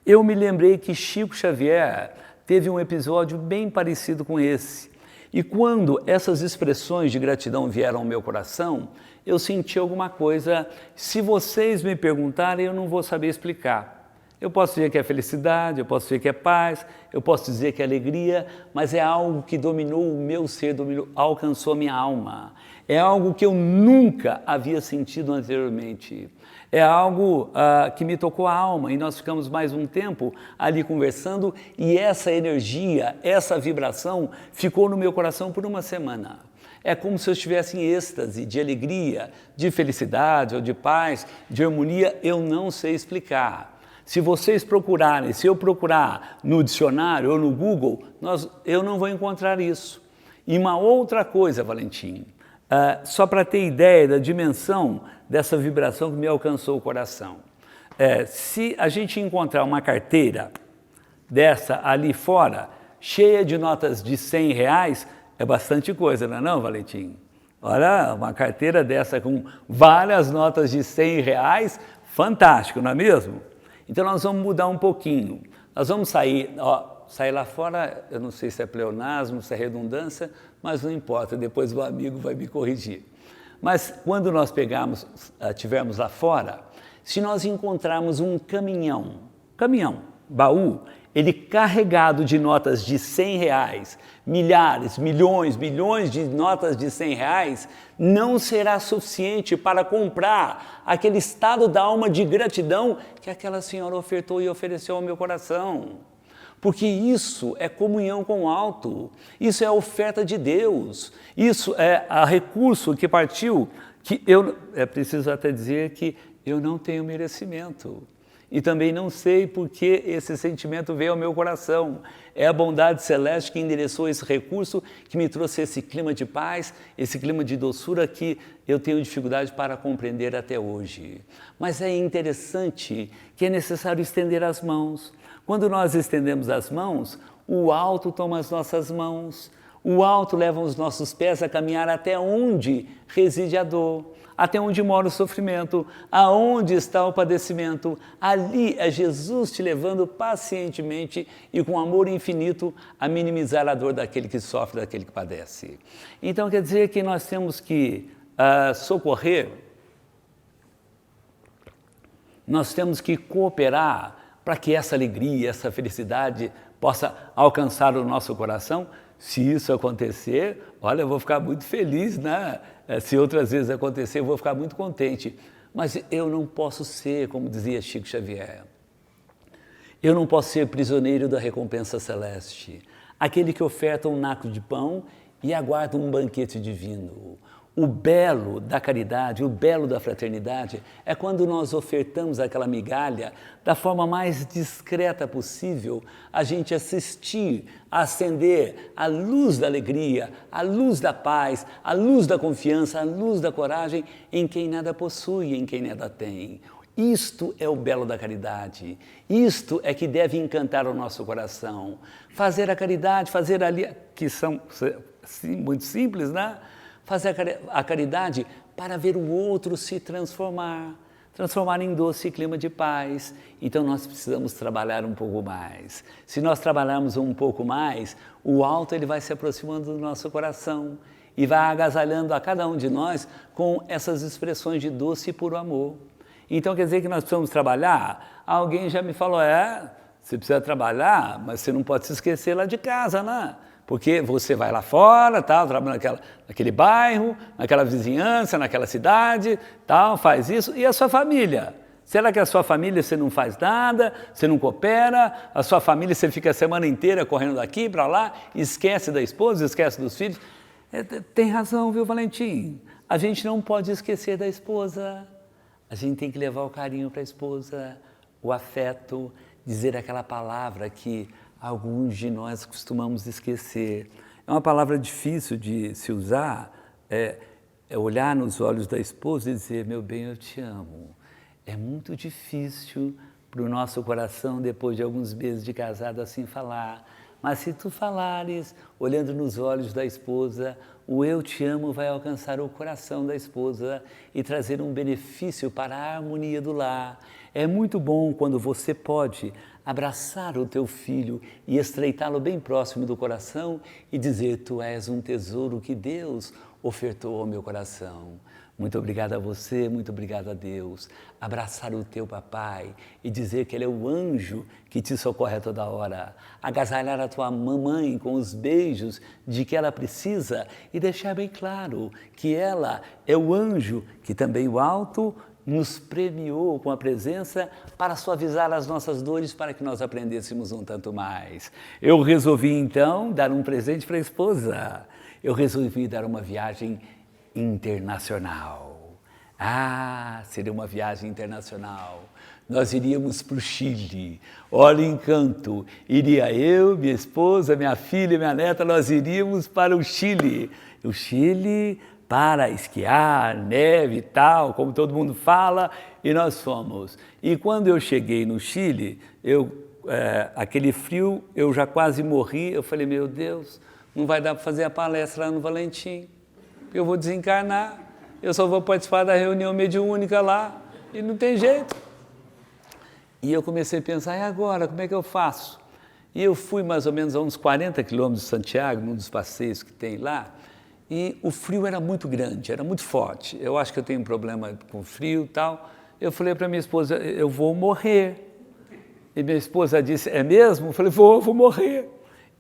Speaker 2: Eu me lembrei que Chico Xavier teve um episódio bem parecido com esse. E quando essas expressões de gratidão vieram ao meu coração, eu senti alguma coisa, se vocês me perguntarem, eu não vou saber explicar. Eu posso dizer que é felicidade, eu posso dizer que é paz, eu posso dizer que é alegria, mas é algo que dominou o meu ser, alcançou a minha alma. É algo que eu nunca havia sentido anteriormente. É algo que me tocou a alma e nós ficamos mais um tempo ali conversando e essa energia, essa vibração ficou no meu coração por uma semana. É como se eu estivesse em êxtase de alegria, de felicidade ou de paz, de harmonia, eu não sei explicar. Se vocês procurarem, se eu procurar no dicionário ou no Google, eu não vou encontrar isso. E uma outra coisa, Valentim, só para ter ideia da dimensão dessa vibração que me alcançou o coração. Se a gente encontrar uma carteira dessa ali fora, cheia de notas de R$100, é bastante coisa, não é não, Valentim? Olha, uma carteira dessa com várias notas de R$100, fantástico, não é mesmo? Então nós vamos mudar um pouquinho. Nós vamos sair lá fora, eu não sei se é pleonasmo, se é redundância, mas não importa, depois o amigo vai me corrigir. Mas quando nós estivermos lá fora, se nós encontrarmos um caminhão, baú, ele carregado de notas de R$100, milhares, milhões de notas de R$100, não será suficiente para comprar aquele estado da alma de gratidão que aquela senhora ofertou e ofereceu ao meu coração. Porque isso é comunhão com o alto, isso é a oferta de Deus, isso é o recurso que partiu, que é preciso até dizer que eu não tenho merecimento. E também não sei por que esse sentimento veio ao meu coração. É a bondade celeste que endereçou esse recurso, que me trouxe esse clima de paz, esse clima de doçura que eu tenho dificuldade para compreender até hoje. Mas é interessante que é necessário estender as mãos. Quando nós estendemos as mãos, o alto toma as nossas mãos, o alto leva os nossos pés a caminhar até onde reside a dor. Até onde mora o sofrimento, aonde está o padecimento, ali é Jesus te levando pacientemente e com amor infinito a minimizar a dor daquele que sofre, daquele que padece. Então quer dizer que nós temos que socorrer, nós temos que cooperar para que essa alegria, essa felicidade possa alcançar o nosso coração. Se isso acontecer, olha, eu vou ficar muito feliz, né? Se outras vezes acontecer, eu vou ficar muito contente. Mas eu não posso ser, como dizia Chico Xavier, eu não posso ser prisioneiro da recompensa celeste, aquele que oferta um naco de pão e aguarda um banquete divino. O belo da caridade, o belo da fraternidade é quando nós ofertamos aquela migalha da forma mais discreta possível, a gente assistir a acender a luz da alegria, a luz da paz, a luz da confiança, a luz da coragem em quem nada possui, em quem nada tem. Isto é o belo da caridade, isto é que deve encantar o nosso coração. Fazer a caridade, fazer ali, que são muito simples, né? Fazer a caridade para ver o outro se transformar em doce clima de paz. Então nós precisamos trabalhar um pouco mais. Se nós trabalharmos um pouco mais, o alto ele vai se aproximando do nosso coração e vai agasalhando a cada um de nós com essas expressões de doce e puro amor. Então quer dizer que nós precisamos trabalhar? Alguém já me falou, você precisa trabalhar, mas você não pode se esquecer lá de casa, né? Porque você vai lá fora, trabalha naquele bairro, naquela vizinhança, naquela cidade, faz isso. E a sua família? Será que a sua família você não faz nada, você não coopera? A sua família você fica a semana inteira correndo daqui para lá, esquece da esposa, esquece dos filhos? Tem razão, viu, Valentim? A gente não pode esquecer da esposa. A gente tem que levar o carinho para a esposa, o afeto, dizer aquela palavra que alguns de nós costumamos esquecer. É uma palavra difícil de se usar, é olhar nos olhos da esposa e dizer, meu bem, eu te amo. É muito difícil para o nosso coração, depois de alguns meses de casado, assim falar, Mas se tu falares, olhando nos olhos da esposa, o eu te amo vai alcançar o coração da esposa e trazer um benefício para a harmonia do lar. É muito bom quando você pode abraçar o teu filho e estreitá-lo bem próximo do coração e dizer: tu és um tesouro que Deus ofertou ao meu coração. Muito obrigado a você, muito obrigado a Deus. Abraçar o teu papai e dizer que ele é o anjo que te socorre a toda hora. Agasalhar a tua mamãe com os beijos de que ela precisa e deixar bem claro que ela é o anjo que também o alto nos premiou com a presença para suavizar as nossas dores, para que nós aprendêssemos um tanto mais. Eu resolvi então dar um presente para a esposa. Eu resolvi dar uma viagem internacional. Seria uma viagem internacional. Nós iríamos para o Chile. Olha o encanto. Iria eu, minha esposa, minha filha, minha neta, nós iríamos para o Chile. O Chile para esquiar, neve e tal, como todo mundo fala, e nós fomos. E quando eu cheguei no Chile, aquele frio, eu já quase morri. Eu falei: meu Deus, não vai dar para fazer a palestra lá no Valentim. Eu vou desencarnar, eu só vou participar da reunião mediúnica lá, e não tem jeito. E eu comecei a pensar: e agora, como é que eu faço? E eu fui mais ou menos a uns 40 quilômetros de Santiago, num dos passeios que tem lá, e o frio era muito grande, era muito forte. Eu acho que eu tenho um problema com frio e tal. Eu falei para minha esposa: eu vou morrer. E minha esposa disse: é mesmo? Eu falei: vou morrer.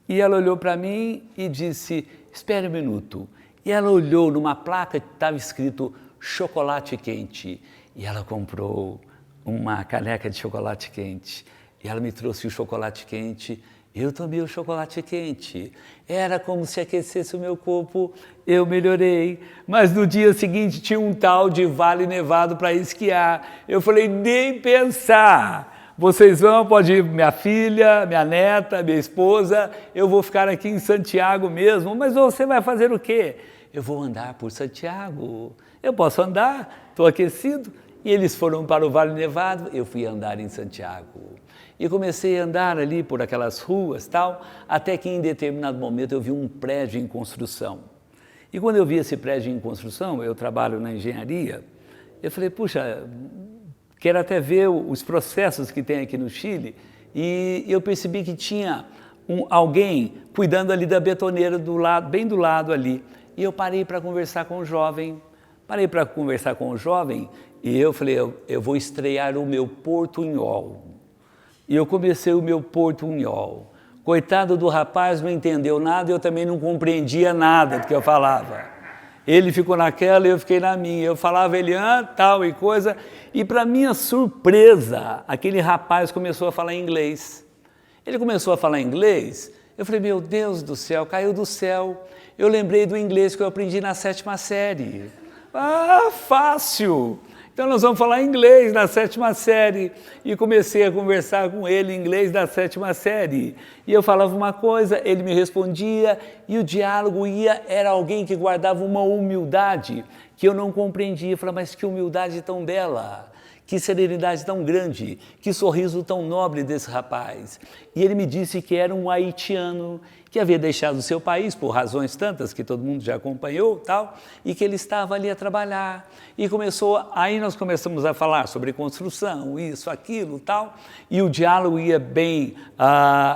Speaker 2: E ela olhou para mim e disse: espere um minuto. E ela olhou numa placa que estava escrito chocolate quente. E ela comprou uma caneca de chocolate quente. E ela me trouxe o chocolate quente. Eu tomei o chocolate quente. Era como se aquecesse o meu corpo. Eu melhorei. Mas no dia seguinte tinha um tal de Vale Nevado para esquiar. Eu falei: nem pensar. Vocês vão, pode ir minha filha, minha neta, minha esposa, eu vou ficar aqui em Santiago mesmo. Mas você vai fazer o quê? Eu vou andar por Santiago. Eu posso andar, estou aquecido. E eles foram para o Vale Nevado, eu fui andar em Santiago. E comecei a andar ali por aquelas ruas tal, até que em determinado momento eu vi um prédio em construção. E quando eu vi esse prédio em construção, eu trabalho na engenharia, eu falei: puxa, quero até ver os processos que tem aqui no Chile, e eu percebi que tinha alguém cuidando ali da betoneira do lado, bem do lado ali. E eu parei para conversar com o jovem, e eu falei: eu vou estrear o meu portunhol. E eu comecei o meu portunhol. Coitado do rapaz, não entendeu nada, eu também não compreendia nada do que eu falava. Ele ficou naquela e eu fiquei na minha. Eu falava ele tal e coisa. E para minha surpresa, aquele rapaz começou a falar inglês. Ele começou a falar inglês. Eu falei: meu Deus do céu, caiu do céu. Eu lembrei do inglês que eu aprendi na 7ª série. Fácil! Então nós vamos falar inglês na 7ª série. E comecei a conversar com ele em inglês da 7ª série. E eu falava uma coisa, ele me respondia, e o diálogo era alguém que guardava uma humildade que eu não compreendia. Eu falava: mas que humildade tão bela, que serenidade tão grande, que sorriso tão nobre desse rapaz. E ele me disse que era um haitiano, que havia deixado o seu país por razões tantas que todo mundo já acompanhou, tal, e que ele estava ali a trabalhar. E aí nós começamos a falar sobre construção, isso, aquilo, tal, e o diálogo ia bem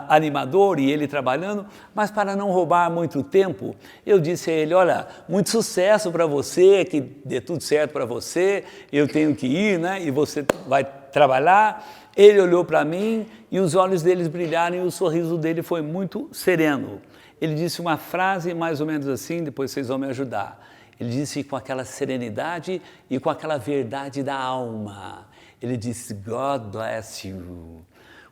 Speaker 2: animador, e ele trabalhando, mas para não roubar muito tempo, eu disse a ele: olha, muito sucesso para você, que dê tudo certo para você, eu tenho que ir, né, e você vai trabalhar. Ele olhou para mim e os olhos dele brilharam e o sorriso dele foi muito sereno. Ele disse uma frase mais ou menos assim, depois vocês vão me ajudar. Ele disse com aquela serenidade e com aquela verdade da alma. Ele disse: God bless you.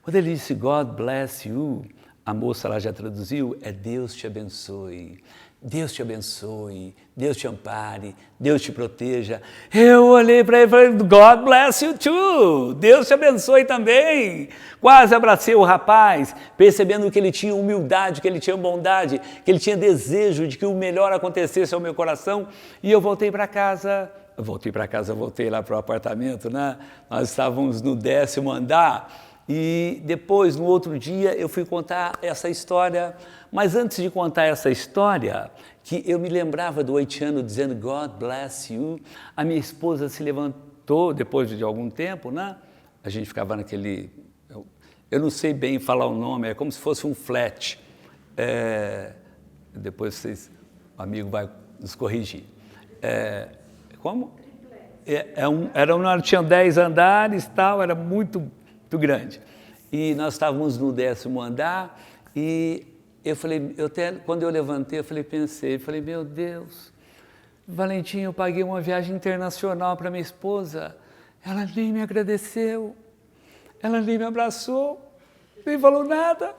Speaker 2: Quando ele disse God bless you, a moça lá já traduziu, é Deus te abençoe. Deus te abençoe, Deus te ampare, Deus te proteja. Eu olhei para ele e falei: God bless you too, Deus te abençoe também. Quase abracei o rapaz, percebendo que ele tinha humildade, que ele tinha bondade, que ele tinha desejo de que o melhor acontecesse ao meu coração. E eu voltei para casa, voltei lá para o apartamento, né? Nós estávamos no 10º andar. E depois, no outro dia, eu fui contar essa história. Mas antes de contar essa história, que eu me lembrava do haitiano dizendo God bless you, a minha esposa se levantou depois de algum tempo, né? A gente ficava naquele... Eu não sei bem falar o nome, é como se fosse um flat. Depois vocês, o amigo vai nos corrigir. Como? Tinha 10 andares, tal, era muito grande. E nós estávamos no 10º andar e eu falei, quando eu levantei, eu pensei, meu Deus, Valentim, eu paguei uma viagem internacional para minha esposa, ela nem me agradeceu, ela nem me abraçou, nem falou nada.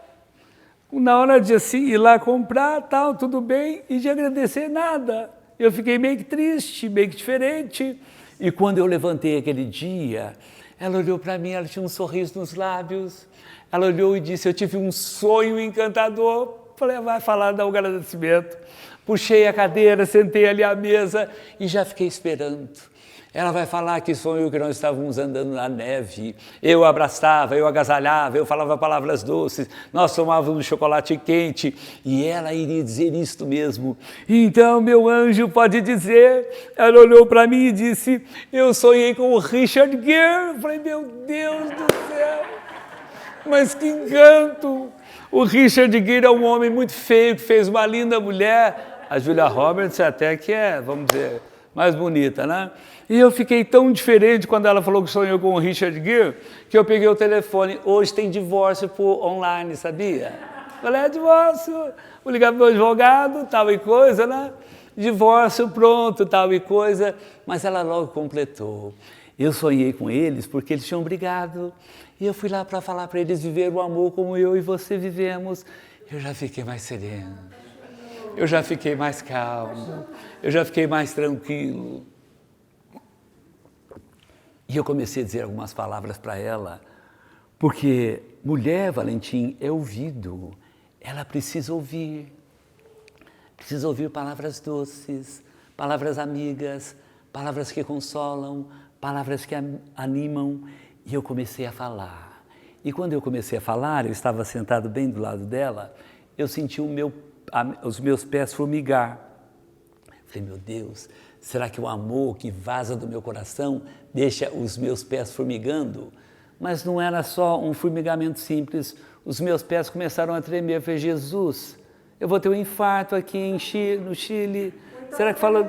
Speaker 2: Na hora de assim, ir lá comprar, tal, tudo bem, e de agradecer nada. Eu fiquei meio que triste, meio que diferente. E quando eu levantei aquele dia, ela olhou para mim, ela tinha um sorriso nos lábios, ela olhou e disse, eu tive um sonho encantador. Falei, vai falar do agradecimento. Puxei a cadeira, sentei ali à mesa e já fiquei esperando. Ela vai falar que sonhou que nós estávamos andando na neve, eu abraçava, eu agasalhava, eu falava palavras doces, nós tomávamos chocolate quente e ela iria dizer isto mesmo. Então, meu anjo pode dizer, ela olhou para mim e disse, eu sonhei com o Richard Gere. Eu falei, meu Deus do céu, mas que encanto! O Richard Gere é um homem muito feio, que fez uma linda mulher, a Julia Roberts até que é, vamos dizer, mais bonita, né? E eu fiquei tão diferente quando ela falou que sonhou com o Richard Gere, que eu peguei o telefone. Hoje tem divórcio por online, sabia? Falei, divórcio, vou ligar para o meu advogado, tal e coisa, né? Divórcio, pronto, tal e coisa. Mas ela logo completou. Eu sonhei com eles porque eles tinham brigado. E eu fui lá para falar para eles viver o amor como eu e você vivemos. Eu já fiquei mais sereno. Eu já fiquei mais calmo. Eu já fiquei mais tranquilo. E eu comecei a dizer algumas palavras para ela, porque mulher, Valentim, é ouvido, ela precisa ouvir palavras doces, palavras amigas, palavras que consolam, palavras que animam, e eu comecei a falar. E quando eu comecei a falar, eu estava sentado bem do lado dela, eu senti os meus pés formigar. Falei, meu Deus, será que o amor que vaza do meu coração deixa os meus pés formigando? Mas não era só um formigamento simples, os meus pés começaram a tremer. Eu falei, Jesus, eu vou ter um infarto aqui no Chile. Será que falei,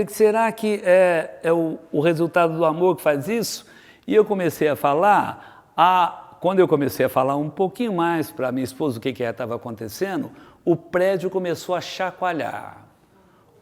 Speaker 2: será que é o resultado do amor que faz isso? E eu comecei a falar, quando eu comecei a falar um pouquinho mais para minha esposa o que estava acontecendo, o prédio começou a chacoalhar.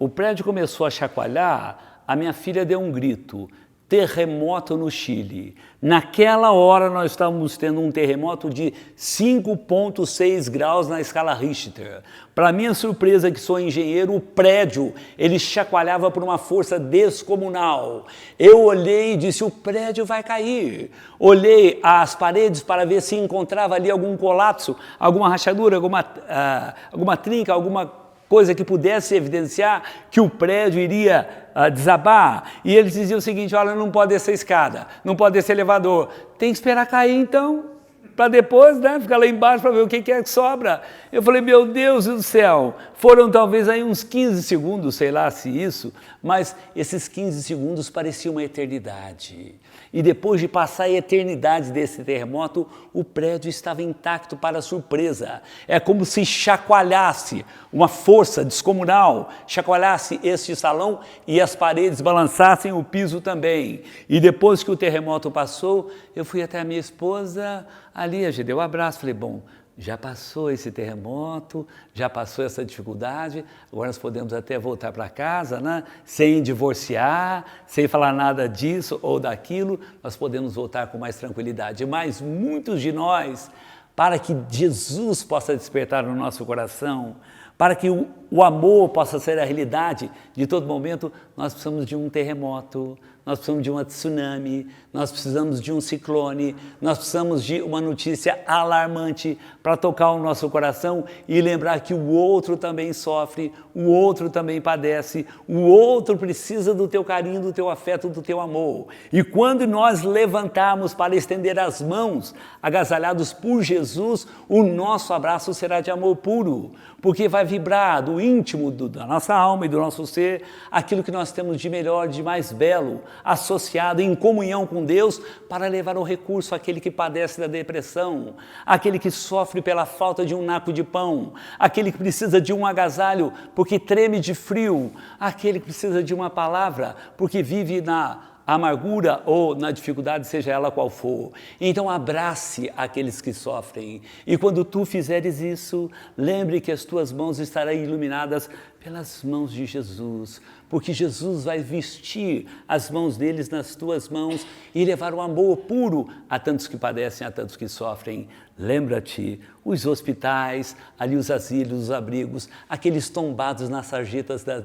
Speaker 2: O prédio começou a chacoalhar, a minha filha deu um grito, terremoto no Chile. Naquela hora nós estávamos tendo um terremoto de 5,6 graus na escala Richter. Para minha surpresa, que sou engenheiro, o prédio, ele chacoalhava por uma força descomunal. Eu olhei e disse, o prédio vai cair. Olhei as paredes para ver se encontrava ali algum colapso, alguma rachadura, alguma trinca, alguma coisa que pudesse evidenciar que o prédio iria desabar. E eles diziam o seguinte, olha, não pode descer escada, não pode descer elevador, tem que esperar cair então, para depois, né, ficar lá embaixo para ver o que é que sobra. Eu falei, meu Deus do céu, foram talvez aí uns 15 segundos, sei lá se isso, mas esses 15 segundos pareciam uma eternidade. E depois de passar a eternidade desse terremoto, o prédio estava intacto para surpresa. É como se chacoalhasse uma força descomunal, chacoalhasse este salão e as paredes balançassem o piso também. E depois que o terremoto passou, eu fui até a minha esposa, ali a gente deu um abraço, falei, bom, já passou esse terremoto, já passou essa dificuldade, agora nós podemos até voltar para casa, né? Sem divorciar, sem falar nada disso ou daquilo, nós podemos voltar com mais tranquilidade. Mas muitos de nós, para que Jesus possa despertar no nosso coração, para que o amor possa ser a realidade de todo momento, nós precisamos de um terremoto, nós precisamos de uma tsunami, nós precisamos de um ciclone, nós precisamos de uma notícia alarmante para tocar o nosso coração e lembrar que o outro também sofre, o outro também padece, o outro precisa do teu carinho, do teu afeto, do teu amor. E quando nós levantarmos para estender as mãos, agasalhados por Jesus, o nosso abraço será de amor puro, porque vai vibrar do íntimo da nossa alma e do nosso ser aquilo que nós temos de melhor, de mais belo, associado em comunhão com Deus para levar o recurso àquele que padece da depressão, àquele que sofre pela falta de um naco de pão, àquele que precisa de um agasalho porque treme de frio, àquele que precisa de uma palavra porque vive na amargura ou na dificuldade, seja ela qual for. Então abrace aqueles que sofrem. E quando tu fizeres isso, lembre que as tuas mãos estarão iluminadas pelas mãos de Jesus, porque Jesus vai vestir as mãos deles nas tuas mãos e levar o amor puro a tantos que padecem, a tantos que sofrem. Lembra-te, os hospitais, ali os asilos, os abrigos, aqueles tombados nas sarjetas da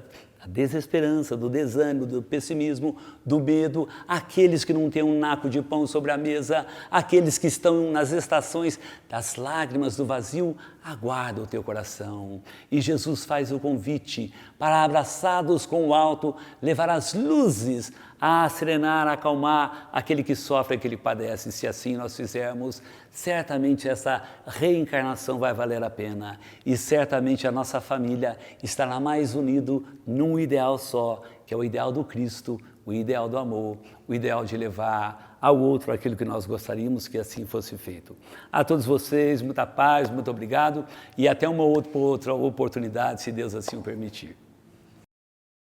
Speaker 2: desesperança, do desânimo, do pessimismo, do medo, aqueles que não têm um naco de pão sobre a mesa, aqueles que estão nas estações das lágrimas, do vazio, aguarda o teu coração. E Jesus faz o convite para, abraçados com o alto, levar as luzes a serenar, a acalmar aquele que sofre, aquele que padece. Se assim nós fizermos, certamente essa reencarnação vai valer a pena e certamente a nossa família estará mais unido num ideal só, que é o ideal do Cristo, o ideal do amor, o ideal de levar ao outro aquilo que nós gostaríamos que assim fosse feito. A todos vocês, muita paz, muito obrigado e até uma outra oportunidade, se Deus assim o permitir.